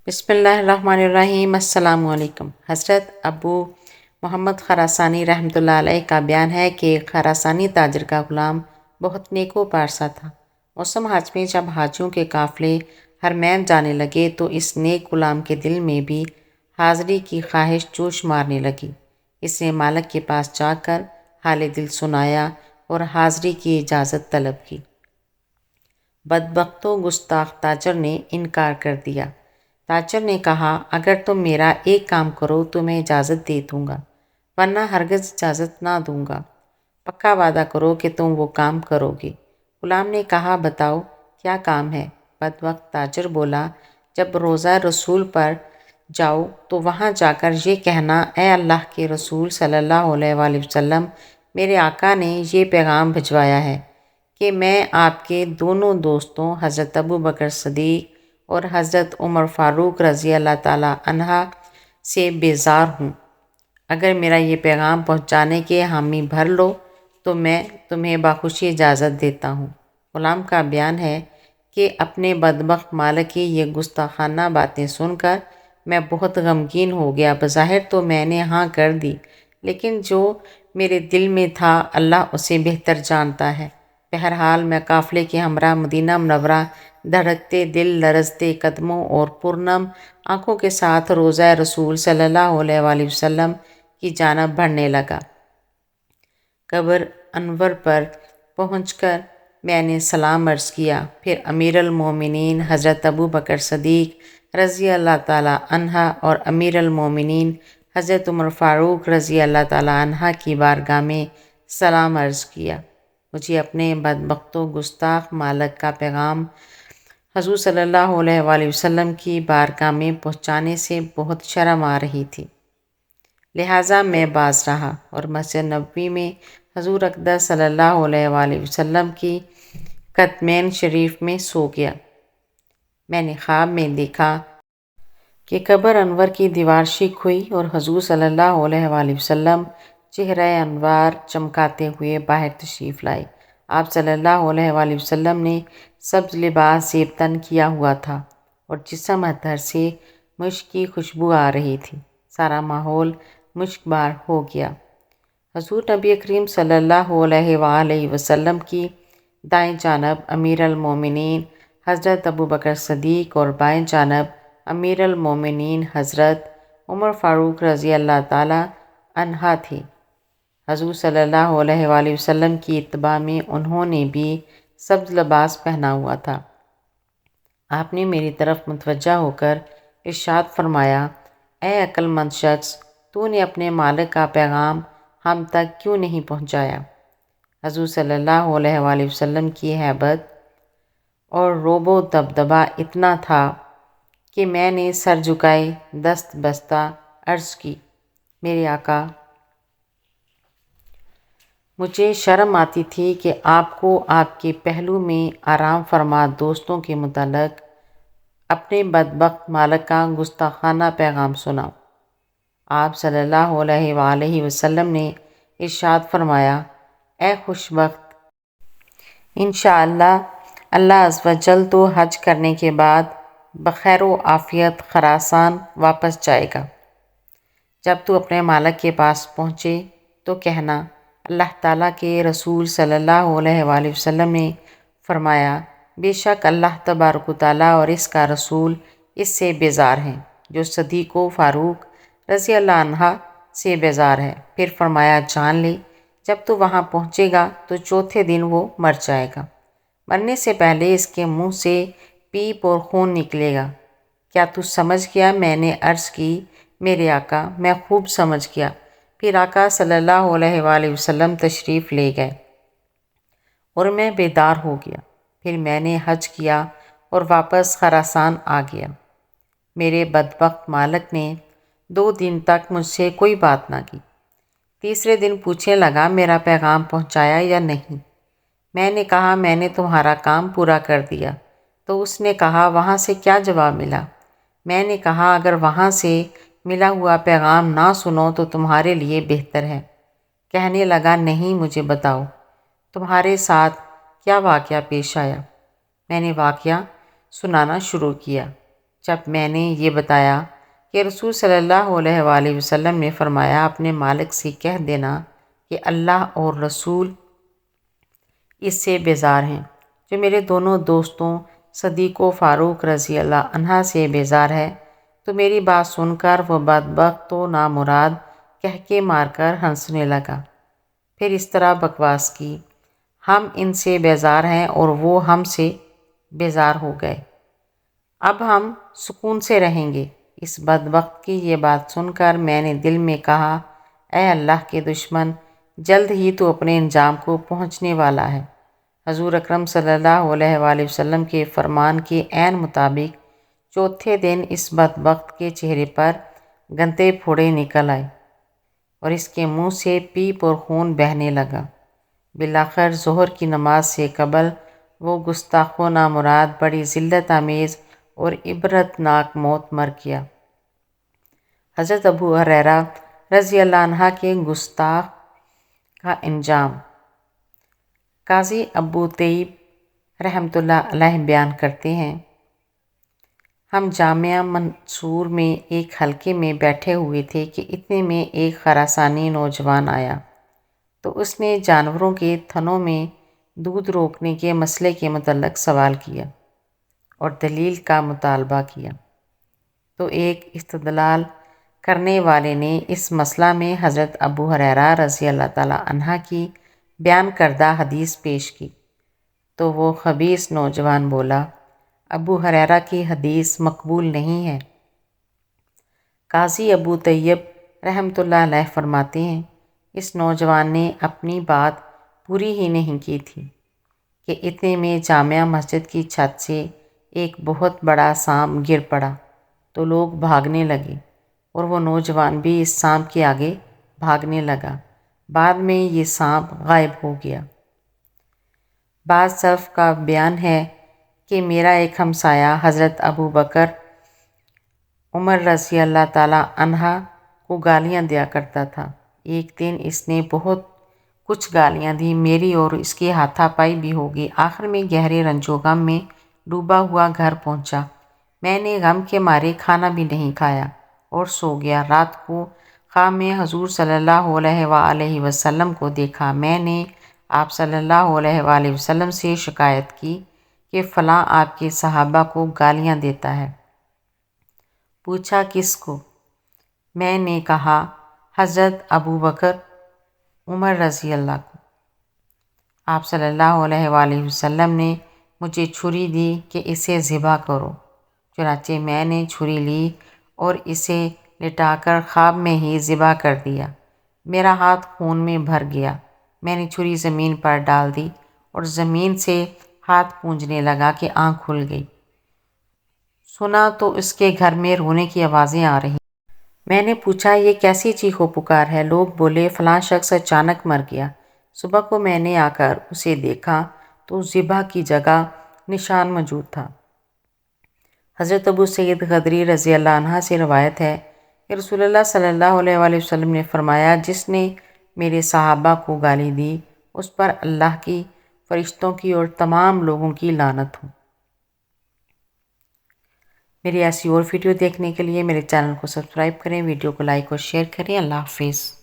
بسم اللہ الرحمن الرحیم۔ السلام علیکم۔ حضرت ابو محمد خراسانی رحمۃ اللہ علیہ کا بیان ہے کہ خراسانی تاجر کا غلام بہت نیک و پارسا تھا۔ موسم حج میں جب حاجیوں کے قافلے حرمین جانے لگے تو اس نیک غلام کے دل میں بھی حاضری کی خواہش جوش مارنے لگی۔ اس نے مالک کے پاس جا کر حال دل سنایا اور حاضری کی اجازت طلب کی۔ بدبخت و گستاخ تاجر نے انکار کر دیا۔ تاجر نے کہا، اگر تم میرا ایک کام کرو تو میں اجازت دے دوں گا، ورنہ ہرگز اجازت نہ دوں گا۔ پکا وعدہ کرو کہ تم وہ کام کرو گے۔ غلام نے کہا، بتاؤ کیا کام ہے؟ بدبخت تاجر بولا، جب روضہ رسول پر جاؤ تو وہاں جا کر یہ کہنا، اے اللہ کے رسول صلی اللہ علیہ وآلہ وسلم، میرے آقا نے یہ پیغام بھجوایا ہے کہ میں آپ کے دونوں دوستوں حضرت ابو بکر صدیق اور حضرت عمر فاروق رضی اللہ تعالیٰ عنہ سے بیزار ہوں۔ اگر میرا یہ پیغام پہنچانے کے حامی بھر لو تو میں تمہیں بخوشی اجازت دیتا ہوں۔ غلام کا بیان ہے کہ اپنے بدبخت مالک کی یہ گستاخانہ باتیں سن کر میں بہت غمگین ہو گیا۔ بظاہر تو میں نے ہاں کر دی، لیکن جو میرے دل میں تھا اللہ اسے بہتر جانتا ہے۔ بہرحال میں قافلے کے ہمراہ مدینہ منورہ دھڑکتے دل، لرزتے قدموں اور پرنم آنکھوں کے ساتھ روضہ رسول صلی اللہ علیہ وآلہ وسلم کی جانب بڑھنے لگا۔ قبر انور پر پہنچ کر میں نے سلام عرض کیا، پھر امیر المومنین حضرت ابو بکر صدیق رضی اللہ تعالیٰ عنہ اور امیر المومنین حضرت عمر فاروق رضی اللہ تعالیٰ عنہ کی بارگاہ میں سلام عرض کیا۔ مجھے اپنے بدبخت و گستاخ مالک کا پیغام حضور صلی اللہ علیہ وآلہ وسلم کی بارگاہ میں پہنچانے سے بہت شرم آ رہی تھی، لہٰذا میں باز رہا اور مسجد نبوی میں حضور اقدس صلی اللہ علیہ وآلہ وسلم کی قدمین شریف میں سو گیا۔ میں نے خواب میں دیکھا کہ قبر انور کی دیوار شق ہوئی اور حضور صلی اللہ علیہ وآلہ وسلم چہرہ انوار چمکاتے ہوئے باہر تشریف لائے۔ آپ صلی اللہ علیہ وآلہ وسلم نے سبز لباس زیب تن کیا ہوا تھا اور جسم اطہر سے مشک کی خوشبو آ رہی تھی۔ سارا ماحول مشک بار ہو گیا۔ حضور نبی کریم صلی اللہ علیہ وآلہ وسلم کی دائیں جانب امیر المومنین حضرت ابو بکر صدیق اور بائیں جانب امیر المومنین حضرت عمر فاروق رضی اللہ تعالیٰ عنہ تھے۔ حضور صلی اللہ علیہ وآلہ وسلم کی اتباع میں انہوں نے بھی سبز لباس پہنا ہوا تھا۔ آپ نے میری طرف متوجہ ہو کر ارشاد فرمایا، اے عقل مند شخص، تو نے اپنے مالک کا پیغام ہم تک کیوں نہیں پہنچایا؟ حضور صلی اللہ علیہ وآلہ وسلم کی ہیبت اور رعب و دبدبہ اتنا تھا کہ میں نے سر جھکائے دست بستہ عرض کی، میرے آقا، مجھے شرم آتی تھی کہ آپ کو آپ کے پہلو میں آرام فرما دوستوں کے متعلق اپنے بدبخت مالک کا گستاخانہ پیغام سناؤں۔ آپ صلی اللہ علیہ وآلہ وسلم نے ارشاد فرمایا، اے خوش بخت، انشاءاللہ اللہ عز و جل تو حج کرنے کے بعد بخیر و عافیت خراسان واپس جائے گا۔ جب تو اپنے مالک کے پاس پہنچے تو کہنا، اللہ تعالیٰ کے رسول صلی اللہ علیہ وآلہ وسلم نے فرمایا، بے شک اللہ تبارک و تعالیٰ اور اس کا رسول اس سے بیزار ہیں جو صدیق و فاروق رضی اللہ عنہ سے بیزار ہے۔ پھر فرمایا، جان لے، جب تو وہاں پہنچے گا تو چوتھے دن وہ مر جائے گا، مرنے سے پہلے اس کے منہ سے پیپ اور خون نکلے گا۔ کیا تو سمجھ گیا؟ میں نے عرض کی، میرے آقا، میں خوب سمجھ گیا۔ پھر آقا صلی اللہ علیہ وآلہ وسلم تشریف لے گئے اور میں بیدار ہو گیا۔ پھر میں نے حج کیا اور واپس خراسان آ گیا۔ میرے بدبخت مالک نے 2 دن تک مجھ سے کوئی بات نہ کی۔ تیسرے دن پوچھنے لگا، میرا پیغام پہنچایا یا نہیں؟ میں نے کہا، میں نے تمہارا کام پورا کر دیا۔ تو اس نے کہا، وہاں سے کیا جواب ملا؟ میں نے کہا، اگر وہاں سے ملا ہوا پیغام نہ سنو تو تمہارے لیے بہتر ہے۔ کہنے لگا، نہیں، مجھے بتاؤ، تمہارے ساتھ کیا واقعہ پیش آیا؟ میں نے واقعہ سنانا شروع کیا۔ جب میں نے یہ بتایا کہ رسول صلی اللہ علیہ وآلہ وسلم نے فرمایا اپنے مالک سے کہہ دینا کہ اللہ اور رسول اس سے بیزار ہیں، جو میرے دونوں دوستوں صدیق و فاروق رضی اللہ عنہ سے بیزار ہے، تو میری بات سن کر وہ بدبخت و نامراد کہہ کے مار کر ہنسنے لگا۔ پھر اس طرح بکواس کی، ہم ان سے بیزار ہیں اور وہ ہم سے بیزار ہو گئے، اب ہم سکون سے رہیں گے۔ اس بدبخت کی یہ بات سن کر میں نے دل میں کہا، اے اللہ کے دشمن، جلد ہی تو اپنے انجام کو پہنچنے والا ہے۔ حضور اکرم صلی اللہ علیہ وآلہ وسلم کے فرمان کے عین مطابق چوتھے دن اس بدبخت کے چہرے پر گندے پھوڑے نکل آئے اور اس کے منہ سے پیپ اور خون بہنے لگا۔ بالآخر ظہر کی نماز سے قبل وہ گستاخ و نامراد بڑی ذلت آمیز اور عبرت ناک موت مر گیا۔ حضرت ابو ہریرہ رضی اللہ عنہ کے گستاخ کا انجام۔ قاضی ابو طیب رحمۃ اللہ علیہ بیان کرتے ہیں، ہم جامعہ منصور میں ایک حلقے میں بیٹھے ہوئے تھے کہ اتنے میں ایک خراسانی نوجوان آیا تو اس نے جانوروں کے تھنوں میں دودھ روکنے کے مسئلے کے متعلق سوال کیا اور دلیل کا مطالبہ کیا۔ تو ایک استدلال کرنے والے نے اس مسئلہ میں حضرت ابو ہریرہ رضی اللہ تعالیٰ عنہ کی بیان کردہ حدیث پیش کی، تو وہ خبیث نوجوان بولا، ابو ہریرہ کی حدیث مقبول نہیں ہے۔ قاضی ابو طیب رحمۃ اللہ علیہ فرماتے ہیں، اس نوجوان نے اپنی بات پوری ہی نہیں کی تھی کہ اتنے میں جامع مسجد کی چھت سے ایک بہت بڑا سانپ گر پڑا تو لوگ بھاگنے لگے اور وہ نوجوان بھی اس سانپ کے آگے بھاگنے لگا۔ بعد میں یہ سانپ غائب ہو گیا۔ بعض سلف کا بیان ہے کہ میرا ایک ہمسایہ حضرت ابو بکر عمر رضی اللہ تعالیٰ عنہ کو گالیاں دیا کرتا تھا۔ ایک دن اس نے بہت کچھ گالیاں دی، میری اور اس کی ہاتھا پائی بھی ہوگی۔ آخر میں گہرے رنج و غم میں ڈوبا ہوا گھر پہنچا۔ میں نے غم کے مارے کھانا بھی نہیں کھایا اور سو گیا۔ رات کو خواب میں حضور صلی اللہ علیہ وآلہ وسلم کو دیکھا۔ میں نے آپ صلی اللہ علیہ وآلہ وسلم سے شکایت کی کہ فلاں آپ کے صحابہ کو گالیاں دیتا ہے۔ پوچھا کس کو؟ میں نے کہا حضرت ابو بکر عمر رضی اللہ کو۔ آپ صلی اللہ علیہ وآلہ وسلم نے مجھے چھری دی کہ اسے ذبح کرو۔ چنانچہ میں نے چھری لی اور اسے لٹا کر خواب میں ہی ذبح کر دیا۔ میرا ہاتھ خون میں بھر گیا۔ میں نے چھری زمین پر ڈال دی اور زمین سے ہاتھ پونجنے لگا کہ آنکھ کھل گئی۔ سنا تو اس کے گھر میں رونے کی آوازیں آ رہی۔ میں نے پوچھا یہ کیسی چیخ و پکار ہے؟ لوگ بولے فلاں شخص اچانک مر گیا۔ صبح کو میں نے آ کر اسے دیکھا تو ذبح کی جگہ نشان موجود تھا۔ حضرت ابو سعید خدری رضی اللہ عنہ سے روایت ہے کہ رسول اللہ صلی اللہ علیہ وآلہ وسلم نے فرمایا، جس نے میرے صحابہ کو گالی دی اس پر اللہ کی، فرشتوں کی اور تمام لوگوں کی لعنت ہو۔ میری ایسی اور ویڈیو دیکھنے کے لیے میرے چینل کو سبسکرائب کریں، ویڈیو کو لائک اور شیئر کریں۔ اللہ حافظ۔